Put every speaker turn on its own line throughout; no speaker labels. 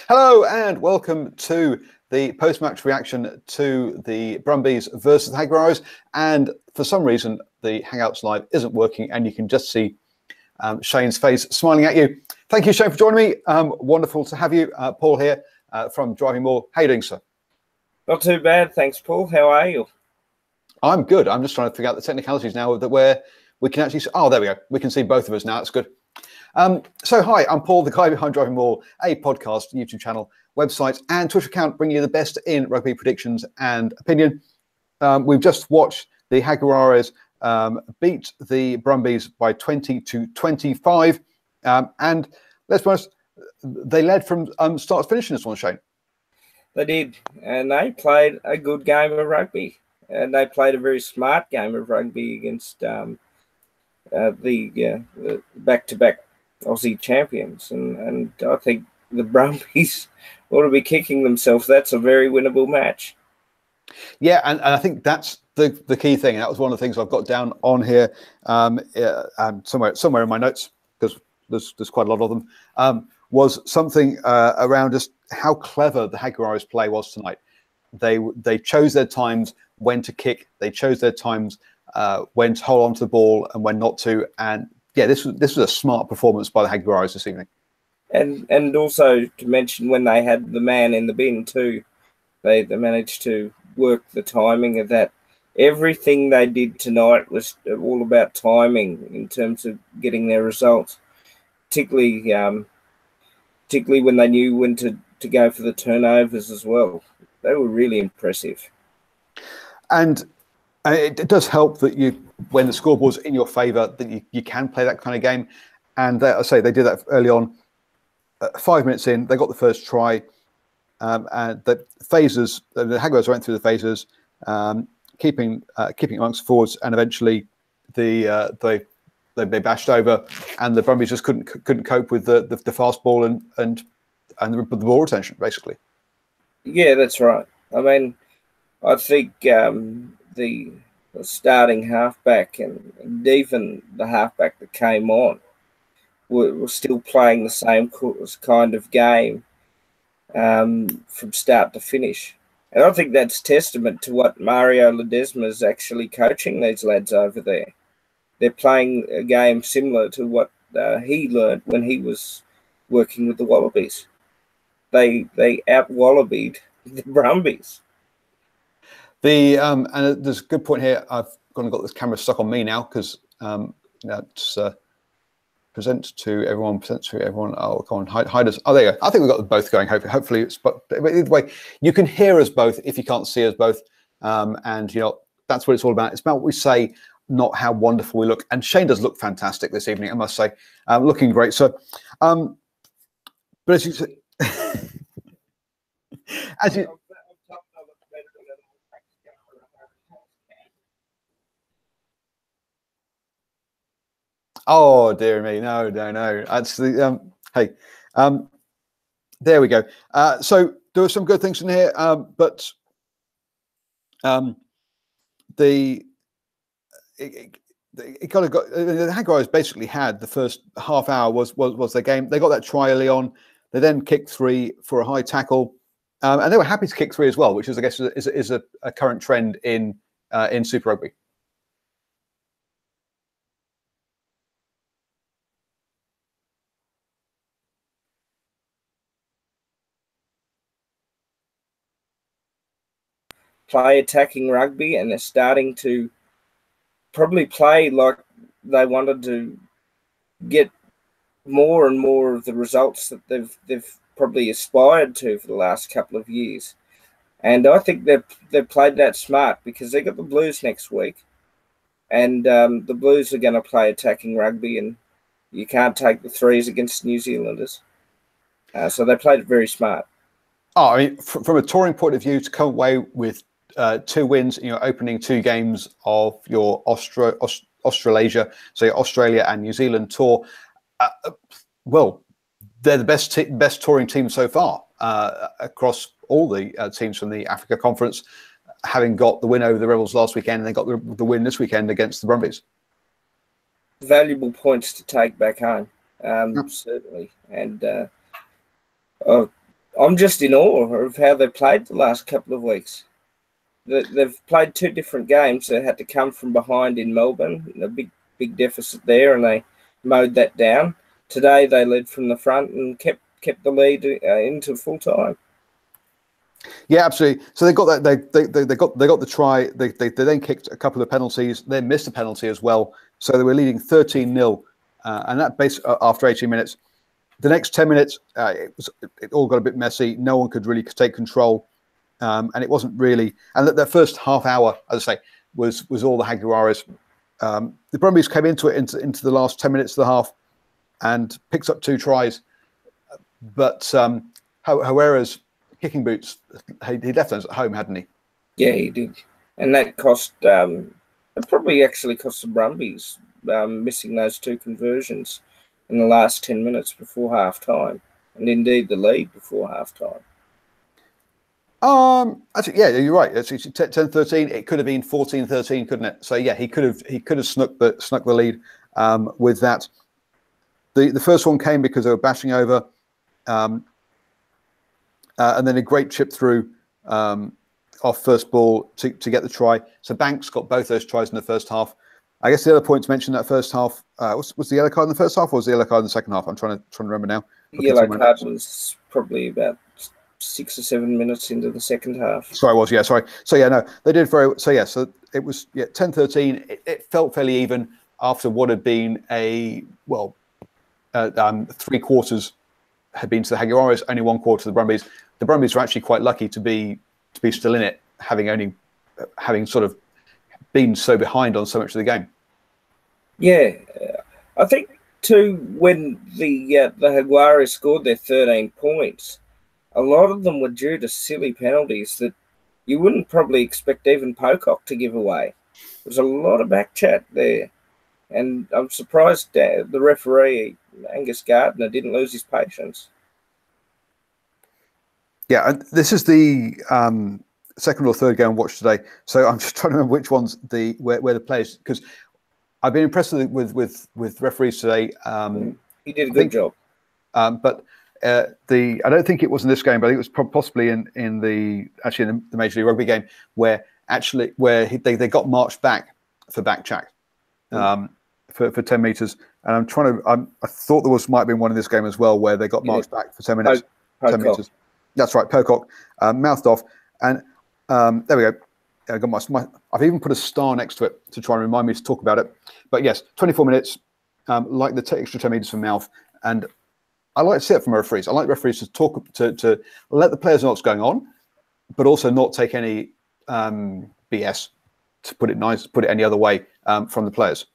Hello and welcome to the post-match reaction to the Brumbies versus the Jaguares. And for some reason, the Hangouts Live isn't working and you can just see Shane's face smiling at you. Thank you, Shane, for joining me. Wonderful to have you. Paul here from DrivingMaul. How are you doing, sir?
Not too bad, thanks, Paul. How are you?
I'm good. I'm just trying to figure out the technicalities now that where we can actually see. Oh, there we go. We can see both of us now. That's good. So hi, I'm Paul, the guy behind DrivingMaul, a podcast, YouTube channel, website, and Twitter account bringing you the best in rugby predictions and opinion. We've just watched the Jaguares beat the Brumbies by 20-25, and let's be honest, they led from start to finish in this one, Shane.
They did, and they played a good game of rugby, and they played a very smart game of rugby against the back-to-back Aussie champions, and I think the Brumbies ought to be kicking themselves. That's a very winnable match.
Yeah, and I think that's the key thing. That was one of the things I've got down on here somewhere in my notes, because there's quite a lot of them, was something around just how clever the Jaguares play was tonight. They chose their times when to kick. They chose their times when to hold on to the ball and when not to. And yeah, this was a smart performance by the Jaguares this evening.
And also to mention, when they had the man in the bin too, they managed to work the timing of that. Everything they did tonight was all about timing in terms of getting their results, particularly when they knew when to go for the turnovers as well. They were really impressive.
And it does help that when the scoreboard's in your favour, that you can play that kind of game. And I say they did that early on. 5 minutes in, they got the first try, and the phases. The Jaguars went through the phases, keeping amongst the forwards, and eventually they bashed over, and the Brumbies just couldn't cope with the fast ball and the ball retention, basically. Yeah,
that's right. I mean, I think the starting halfback and even the halfback that came on were still playing the same kind of game from start to finish. And I think that's testament to what Mario Ledesma is actually coaching these lads over there. They're playing a game similar to what he learned when he was working with the Wallabies. They out-wallabied the Brumbies.
And there's a good point here. I've got this camera stuck on me now because it's present to everyone. Oh, come on, hide us. Oh, there you go. I think we've got them both going. Hopefully, but either way, you can hear us both if you can't see us both. And that's what it's all about. It's about what we say, not how wonderful we look. And Shane does look fantastic this evening, I must say, looking great. So, but as you say, as you. Oh dear me, no. That's the hey, there we go. So there were some good things in here, but the Jaguares basically had the first half hour was their game. They got that try early on. They then kicked 3 for a high tackle, and they were happy to kick 3 as well, which is, I guess, is a current trend in Super Rugby.
Play attacking rugby, and they're starting to probably play like they wanted to get more and more of the results that they've probably aspired to for the last couple of years. And I think they've played that smart, because they got the Blues next week, and the Blues are going to play attacking rugby, and you can't take the threes against New Zealanders. So they played it very smart.
Oh, I mean, from a touring point of view, to come away with 2 wins, opening 2 games of your Australasia, so your Australia and New Zealand tour. Well, they're the best touring team so far across all the teams from the Africa Conference, having got the win over the Rebels last weekend, and they got the win this weekend against the Brumbies.
Valuable points to take back home, certainly. And I'm just in awe of how they played the last couple of weeks. They've played 2 different games. They had to come from behind in Melbourne, a big deficit there, and they mowed that down. Today they led from the front and kept the lead into full time.
Yeah, absolutely. So they got that. They got the try. They then kicked a couple of penalties. They missed a penalty as well. So they were leading 13-0, and that after 18 minutes. The next 10 minutes, it all got a bit messy. No one could really take control, and it wasn't really. And that first half hour, as I say, was all the Jaguares. The Brumbies came into the last 10 minutes of the half, and picked up 2 tries. But Jaguares kicking boots, he left those at home, hadn't he?
Yeah, he did, and that cost. It probably actually cost the Brumbies missing those 2 conversions in the last 10 minutes before half time, and indeed the lead before half time.
Actually, yeah, you're right. It's 10-13. It could have been 14-13, couldn't it? So yeah, he could have snuck the lead with that. The first one came because they were bashing over, and then a great chip through off first ball to get the try. So Banks got both those tries in the first half. I guess the other point to mention that first half was the yellow card in the first half, or was the yellow card in the second half? I'm trying to remember now.
The yellow card was probably about 6 or 7 minutes into the second half.
Sorry, So yeah, no, they did very. So yeah, so it was 10-13. It felt fairly even after what had been 3 quarters had been to the Jaguares, only 1 quarter to the Brumbies. The Brumbies were actually quite lucky to be still in it, having sort of been so behind on so much of the game.
Yeah, I think too when the Jaguares scored their 13 points, a lot of them were due to silly penalties that you wouldn't probably expect even Pocock to give away. There was a lot of back chat there, and I'm surprised the referee Angus Gardner didn't lose his patience.
Yeah, and this is the second or third game I watched today, so I'm just trying to remember which ones where the players, because I've been impressed with referees today.
He did a good job,
but I don't think it was in this game, but I think it was possibly in the Major League Rugby game where they got marched back for back check for 10 meters, and I'm trying to. I thought there might have been one in this game as well where they got marched back for 10 minutes, 10 meters. That's right, Pocock mouthed off, and there we go. I got I've even put a star next to it to try and remind me to talk about it. But yes, 24 minutes, like the extra 10 meters from mouth, and I like to see it from referees. I like referees to talk to let the players know what's going on, but also not take any BS, to put it nice, put it any other way, from the players.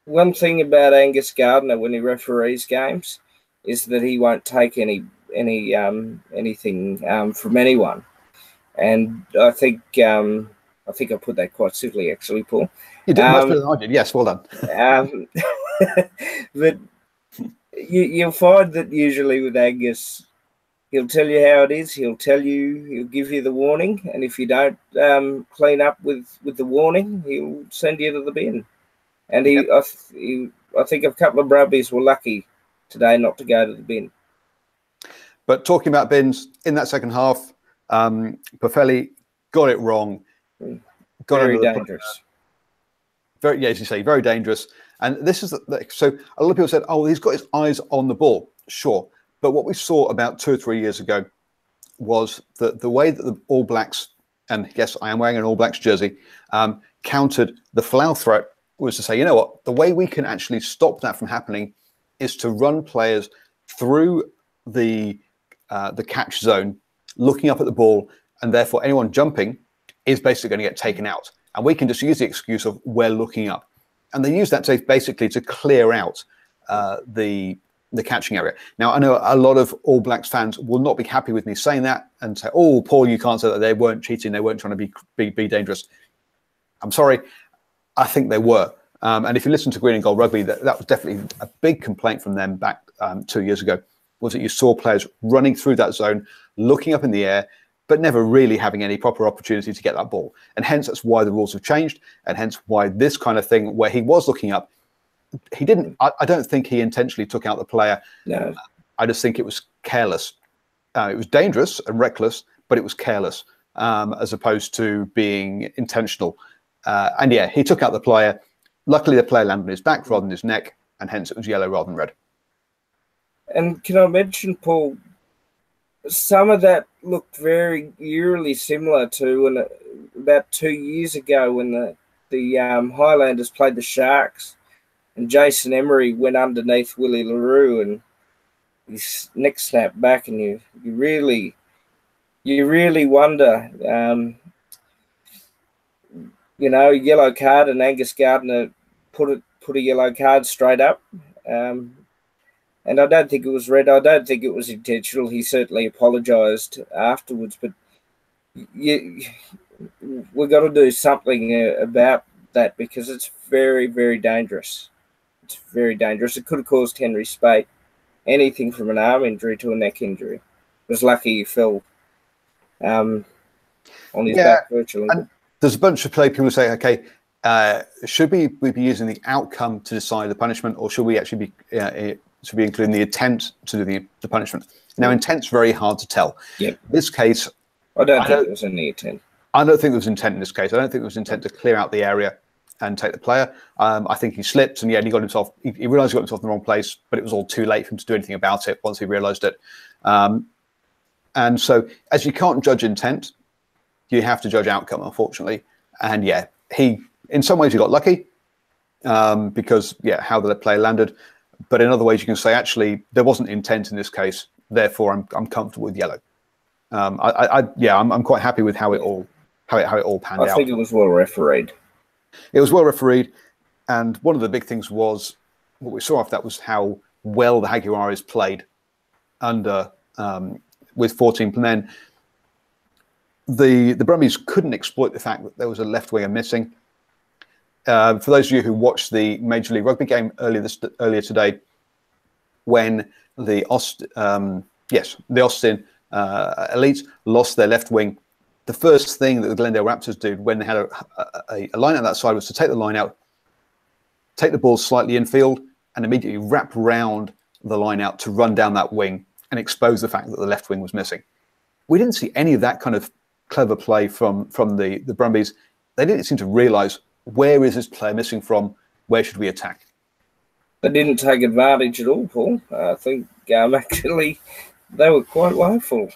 One thing about Angus Gardner when he referees games is that he won't take anything from anyone, and I think I put that quite simply, actually, Paul.
You did much better than I did. Yes, well done.
But you'll find that usually with Angus, he'll tell you how it is. He'll give you the warning, and if you don't clean up with the warning, he'll send you to the bin. And I think a couple of Brumbies were lucky today not to go to the bin.
But talking about bins, in that second half, Poffelli got it wrong.
Very dangerous.
As you say, very dangerous. And this is so a lot of people said, "Oh, he's got his eyes on the ball." Sure, but what we saw about 2 or 3 years ago was that the way that the All Blacks, and yes, I am wearing an All Blacks jersey, countered the Folau threat was to say, you know what, the way we can actually stop that from happening is to run players through the catch zone, looking up at the ball, and therefore anyone jumping is basically going to get taken out. And we can just use the excuse of we're looking up. And they use that to basically to clear out the catching area. Now, I know a lot of All Blacks fans will not be happy with me saying that and say, oh, Paul, you can't say that they weren't cheating, they weren't trying to be dangerous. I'm sorry, I think they were. And if you listen to Green and Gold Rugby, that was definitely a big complaint from them back 2 years ago, was that you saw players running through that zone, looking up in the air, but never really having any proper opportunity to get that ball. And hence, that's why the rules have changed, and hence why this kind of thing, where he was looking up, he didn't, I don't think he intentionally took out the player.
No.
I just think it was careless. It was dangerous and reckless, but it was careless, as opposed to being intentional. And yeah, he took out the player. Luckily, the player landed on his back rather than his neck, and hence it was yellow rather than red.
And can I mention, Paul, some of that looked very eerily similar to about 2 years ago when the Highlanders played the Sharks, and Jason Emery went underneath Willie LaRue and his neck snapped back, and you really wonder, yellow card, and Angus Gardner put a yellow card straight up. And I don't think it was red. I don't think it was intentional. He certainly apologised afterwards. But we've got to do something about that, because it's very, very dangerous. It's very dangerous. It could have caused Henry Spate anything from an arm injury to a neck injury. It was lucky he fell on his back virtually.
And there's a bunch of people who say, okay, should we be using the outcome to decide the punishment, or should we actually be including the intent to do the punishment? Now, intent's very hard to tell.
Yep.
In this case,
I don't think there was any intent.
I don't think there was intent in this case. I don't think there was intent to clear out the area and take the player. I think he slipped, and he got himself. He realised he got himself in the wrong place, but it was all too late for him to do anything about it once he realised it. And so, as you can't judge intent, you have to judge outcome, unfortunately. And yeah, in some ways he got lucky, because how the player landed. But in other ways, you can say, actually, there wasn't intent in this case. Therefore, I'm comfortable with yellow. I'm quite happy with how it all panned out.
I think it was well refereed.
It was well refereed, and one of the big things was what we saw off that was how well the Jaguares played under with 14 men. The Brumbies couldn't exploit the fact that there was a left winger missing. For those of you who watched the Major League Rugby game earlier today, when the Austin Elites lost their left wing, the first thing that the Glendale Raptors did when they had a line out that side was to take the line out, take the ball slightly infield, and immediately wrap round the line out to run down that wing and expose the fact that the left wing was missing. We didn't see any of that kind of clever play from the Brumbies. They didn't seem to realise, where is this player missing from? Where should we attack?
They didn't take advantage at all, Paul. I think actually they were quite woeful.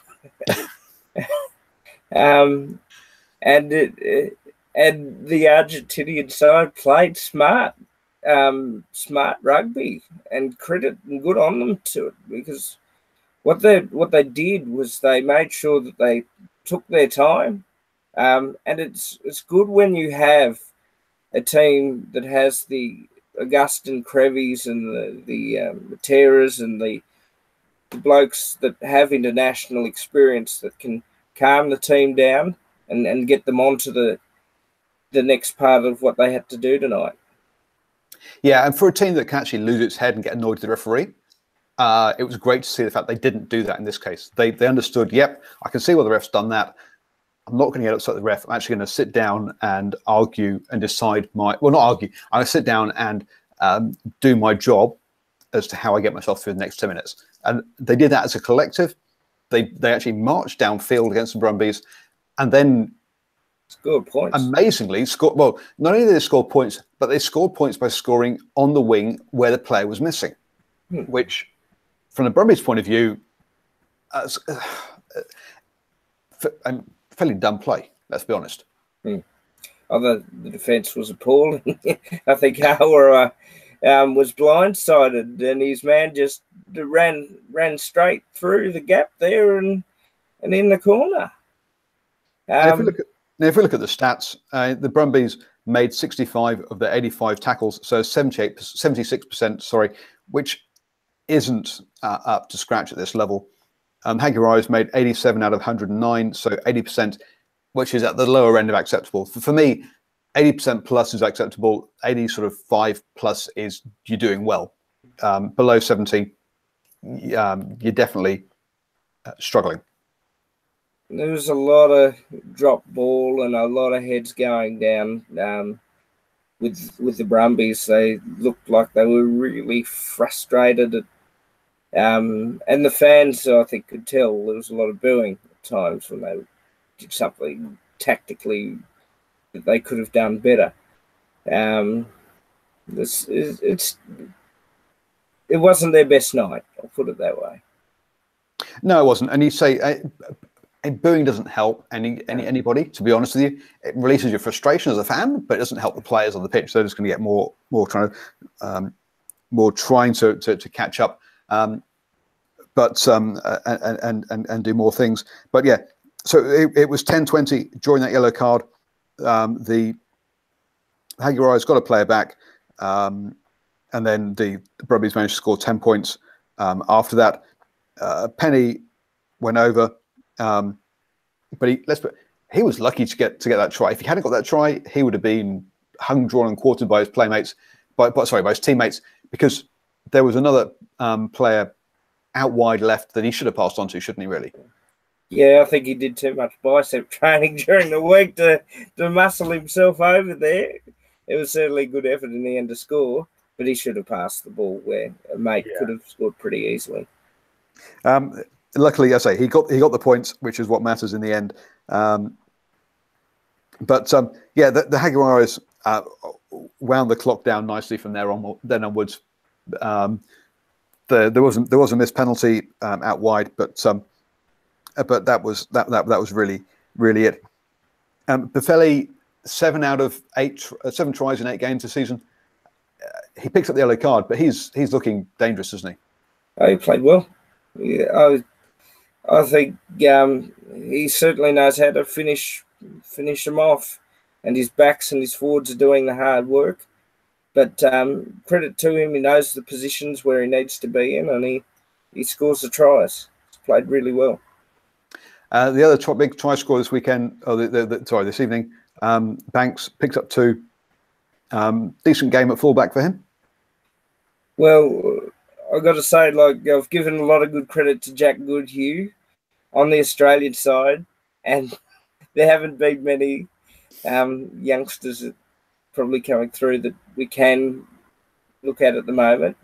And the Argentinian side played smart rugby, and credit and good on them to it, because what they did was they made sure that they took their time, and it's good when you have a team that has the Augustin Crevies and the Terras and the blokes that have international experience that can calm the team down and get them onto the next part of what they had to do tonight.
Yeah, and for a team that can actually lose its head and get annoyed at the referee, it was great to see the fact they didn't do that in this case. They understood, yep, I can see why the ref's done that. I'm not going to get upset with the ref. I'm actually going to sit down and argue and decide not argue. I'm going to sit down and do my job as to how I get myself through the next 10 minutes. And they did that as a collective. They actually marched downfield against the Brumbies, and then
scored points.
Amazingly scored. Well, not only did they score points, but they scored points by scoring on the wing where the player was missing, which, from the Brumbies' point of view, fairly dumb play. Let's be honest.
The defence was appalling. I think Howard was blindsided, and his man just ran straight through the gap there and in the corner.
If we look at the stats, the Brumbies made 65 of their 85 tackles, so 76%, which isn't up to scratch at this level. Jaguares made 87 out of 109, so 80%, which is at the lower end of acceptable. For me, 80% plus is acceptable. 85 plus is you're doing well. Below 70, you're definitely struggling.
There was a lot of drop ball and a lot of heads going down with the Brumbies. They looked like they were really frustrated at And the fans, I think, could tell there was a lot of booing at times when they did something tactically that they could have done better. It wasn't their best night, I'll put it that way.
No, it wasn't. And you say booing doesn't help anybody, to be honest with you. It releases your frustration as a fan, but it doesn't help the players on the pitch. They're just going to get more trying to catch up, and do more things. But yeah, so it was 10-20 during that yellow card. The Jaguares got a player back, and then the Brumbies managed to score 10 points after that. Penny went over, but he was lucky to get that try. If he hadn't got that try, he would have been hung, drawn, and quartered by his playmates, by his teammates, because there was another player out wide left that he should have passed on to, shouldn't he? Really?
Yeah, I think he did too much bicep training during the week to muscle himself over there. It was certainly a good effort in the end to score, but he should have passed the ball where a mate could have scored pretty easily.
Luckily, I say he got the points, which is what matters in the end. The Jaguares wound the clock down nicely from there on. Then onwards, there was a missed penalty out wide, but that was really it. Buffelli, 7 tries in 8 games this season. He picks up the yellow card, but he's looking dangerous, isn't he?
Oh, he played well. Yeah, I think he certainly knows how to finish them off, and his backs and his forwards are doing the hard work. But credit to him, he knows the positions where he needs to be in, and he scores the tries. He's played really well.
The other big try scorer this weekend, this evening, Banks picked up 2. Decent game at fullback for him.
Well, I've got to say, I've given a lot of good credit to Jack Goodhue on the Australian side, and there haven't been many youngsters that probably coming through that we can look at the moment.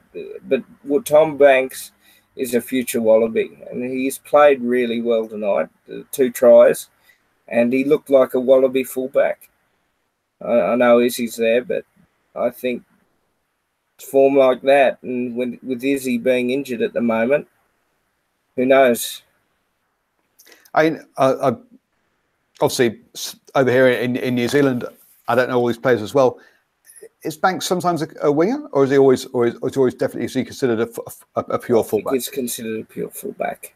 But Tom Banks is a future Wallaby, and he's played really well tonight, 2 tries, and he looked like a Wallaby fullback. I know Izzy's there, but I think form like that, and with Izzy being injured at the moment, who knows?
I obviously over here in New Zealand, I don't know all these players as well. Is Banks sometimes a winger, or is he always definitely is he considered a pure fullback?
He's considered a pure fullback.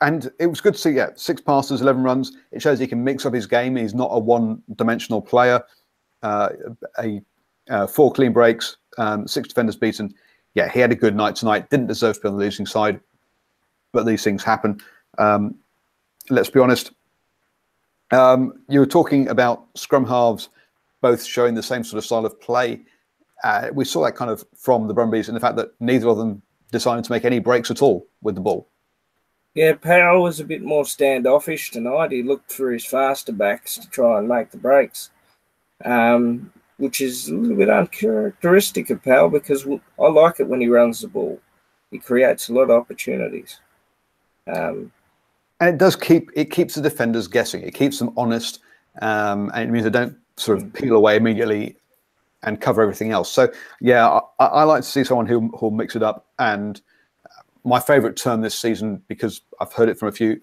And it was good to see 6 passes, 11 runs. It shows he can mix up his game. He's not a one-dimensional player. 4 clean breaks, 6 defenders beaten. Yeah, he had a good night tonight. Didn't deserve to be on the losing side, but these things happen. Let's be honest. You were talking about scrum halves both showing the same sort of style of play. We saw that kind of from the Brumbies in the fact that neither of them decided to make any breaks at all with the ball.
Yeah, Powell was a bit more standoffish tonight. He looked through his faster backs to try and make the breaks, which is a little bit uncharacteristic of Powell, because I like it when he runs the ball. He creates a lot of opportunities.
And it keeps the defenders guessing. It keeps them honest, and it means they don't sort of peel away immediately and cover everything else. So yeah, I like to see someone who'll mix it up. And my favourite term this season, because I've heard it from a few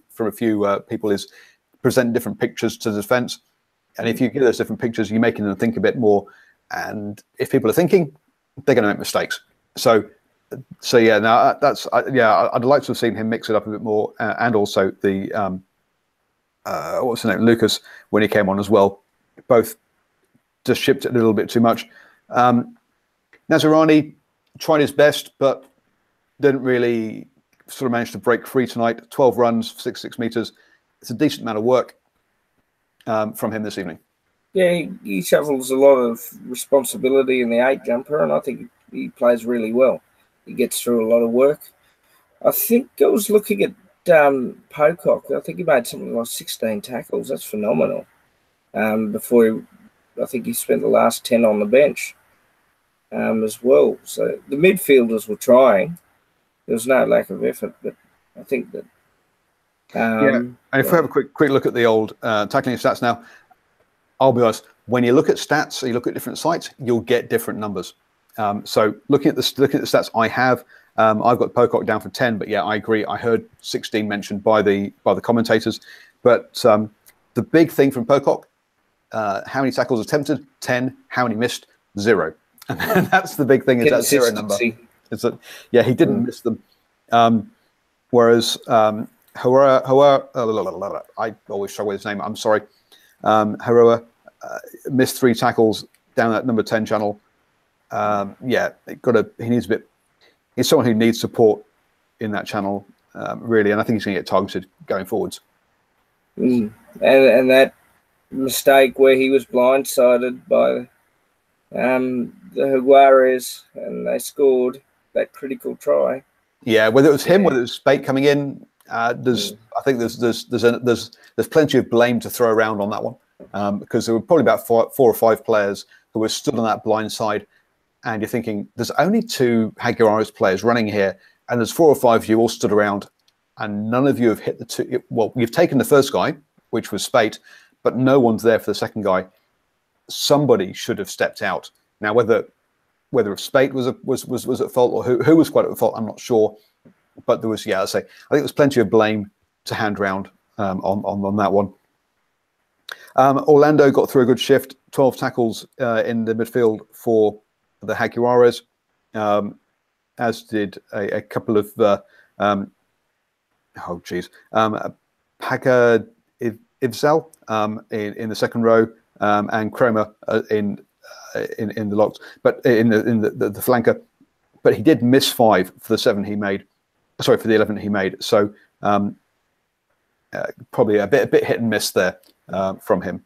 people, is present different pictures to the defence. And if you give those different pictures, you're making them think a bit more. And if people are thinking, they're going to make mistakes. So yeah, now I'd like to have seen him mix it up a bit more, and also the what's his name, Lucas, when he came on as well, both just shipped it a little bit too much. Nazarani tried his best, but didn't really sort of manage to break free tonight. 12 runs, 66 meters. It's a decent amount of work from him this evening.
Yeah, he shovels a lot of responsibility in the 8 jumper, and I think he plays really well. He gets through a lot of work. I think I was looking at Pocock. I think he made something like 16 tackles. That's phenomenal. I think he spent the last 10 on the bench. as well. So the midfielders were trying. There was no lack of effort, but I think that.
And if we have a quick look at the old tackling stats now, I'll be honest. When you look at stats, you look at different sites, you'll get different numbers. So looking at the stats I have, I've got Pocock down for 10, but yeah, I agree. I heard 16 mentioned by the commentators, but the big thing from Pocock, how many tackles attempted? 10. How many missed? 0. And that's the big thing, is that 0 number. Is that, yeah, he didn't miss them. Whereas Haroa, I always struggle with his name. I'm sorry. Haroa missed 3 tackles down that number 10 channel. Yeah, he needs a bit. He's someone who needs support in that channel, really, and I think he's going to get targeted going forwards.
And that mistake where he was blindsided by the Jaguares and they scored that critical try.
Yeah, whether it was him, whether it was Spate coming in, I think there's plenty of blame to throw around on that one, because there were probably about 4 or 5 players who were stood on that blind side, and you're thinking there's only 2 Jaguares players running here, and there's 4 or 5 of you all stood around, and none of you have hit the 2. Well, you've taken the first guy, which was Spate, but no one's there for the second guy. Somebody should have stepped out. Now, whether Spate was at fault or who was quite at fault, I'm not sure. But there was, I think there's plenty of blame to hand round on that one. Orlando got through a good shift, 12 tackles in the midfield for the Jaguares, as did a couple of Paga Ivzel in the second row, and Cromer in the locks, but in the flanker. But he did miss 5 for the 7 he made. Sorry, for the 11 he made. So probably a bit hit and miss there from him.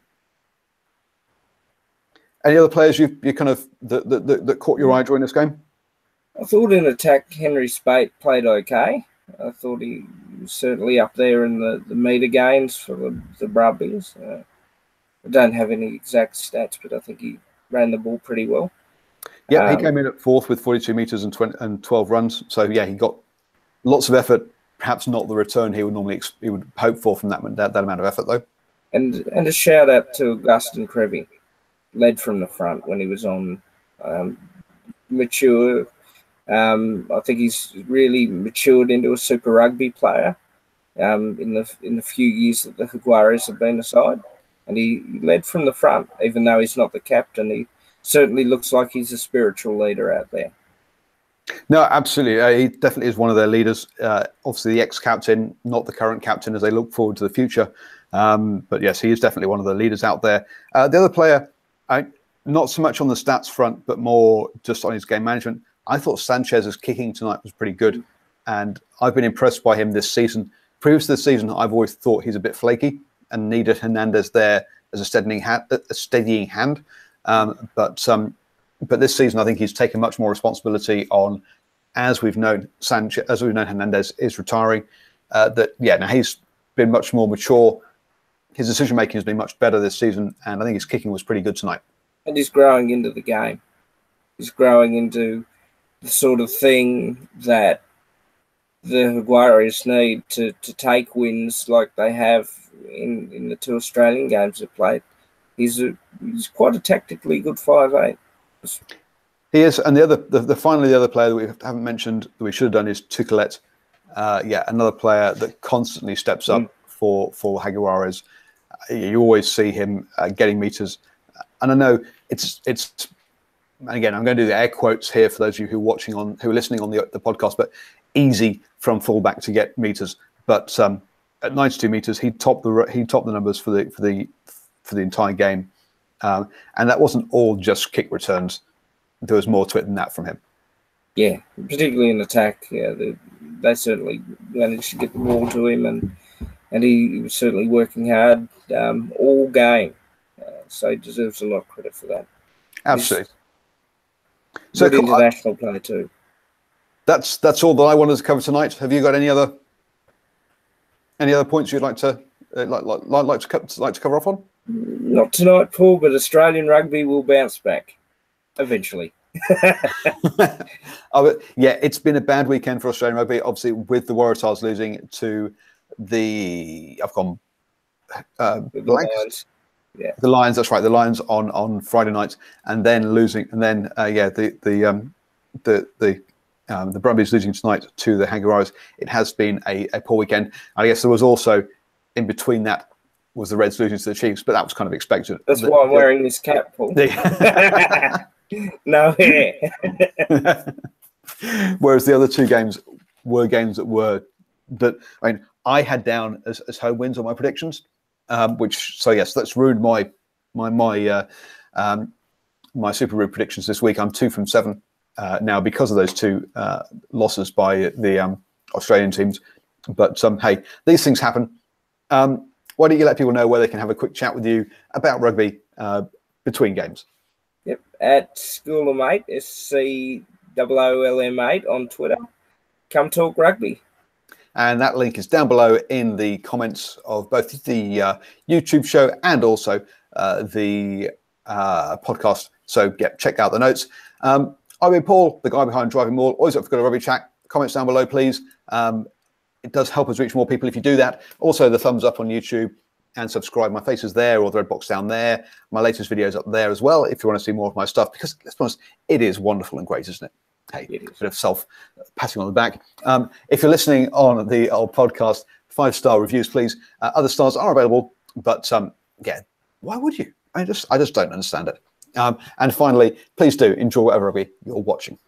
Any other players you kind of that caught your eye during this game?
I thought in attack Henry Spate played okay. I thought he was certainly up there in the metre gains for the Brumbies. I don't have any exact stats, but I think he ran the ball pretty well.
Yeah, he came in at 4th with 42 metres and 12 runs. So yeah, he got lots of effort. Perhaps not the return he would normally hope for from that amount of effort, though. And
a shout out to Augustin Krevy, led from the front when he was on. Mature. I think he's really matured into a Super Rugby player in the few years that the Jaguares have been aside, and he led from the front, even though he's not the captain. He certainly looks like he's a spiritual leader out there.
No, absolutely. He definitely is one of their leaders. Obviously, the ex-captain, not the current captain, as they look forward to the future. But yes, he is definitely one of the leaders out there. The other player, not so much on the stats front, but more just on his game management. I thought Sanchez's kicking tonight was pretty good, and I've been impressed by him this season. Previous to this season, I've always thought he's a bit flaky and needed Hernandez there as a steadying hand. But this season, I think he's taken much more responsibility on, as we've known, Hernandez is retiring. Now he's been much more mature. His decision making has been much better this season, and I think his kicking was pretty good tonight.
And he's growing into the game. He's growing into the sort of thing that the Jaguares need to take wins like they have in the 2 Australian games they've played. He's quite a tactically good 5'8".
He is, and the other player that we haven't mentioned that we should have done is Tukelet. Another player that constantly steps up for Jaguares. You always see him getting meters, and I know it's. And again, I'm going to do the air quotes here for those of you who are listening on the podcast. But easy from fullback to get meters, but at 92 meters, he topped the numbers for the entire game, and that wasn't all just kick returns. There was more to it than that from him.
Yeah, particularly in attack. Yeah, they certainly managed to get the ball to him, and he was certainly working hard all game. So he deserves a lot of credit for that.
Absolutely.
So good international player too.
That's all that I wanted to cover tonight. Have you got any other points you'd like to cover off on?
Not tonight, Paul, but Australian rugby will bounce back eventually.
Yeah, it's been a bad weekend for Australian rugby. Obviously, with the Waratahs losing to the
Lions. Yeah,
the Lions. That's right, the Lions on Friday night, and then losing, and then the Brumbies losing tonight to the Jaguares. It has been a poor weekend. I guess there was also in between that was the Reds losing to the Chiefs, but that was kind of expected.
That's why I'm wearing this cap, Paul. No hair.
Whereas the other two games were games that I had down as home wins on my predictions, that's ruined my Super Rugby predictions this week. I'm 2 from 7 now because of those two losses by the Australian teams. But hey, these things happen. Why don't you let people know where they can have a quick chat with you about rugby between games?
Yep, at Schoolermate, SCOOLM8 on Twitter. Come talk rugby.
And that link is down below in the comments of both the YouTube show and also the podcast. So check out the notes. I'm Paul, the guy behind DrivingMaul. Always up for a rugby chat. Comments down below, please. It does help us reach more people if you do that. Also, the thumbs up on YouTube and subscribe. My face is there, or the red box down there. My latest videos up there as well if you want to see more of my stuff, because let's be honest, it is wonderful and great, isn't it? Hey, a bit of self-patting on the back. If you're listening on the old podcast, 5-star reviews, please. Other stars are available, but why would you? I just don't understand it. And finally, please do enjoy whatever rugby you're watching.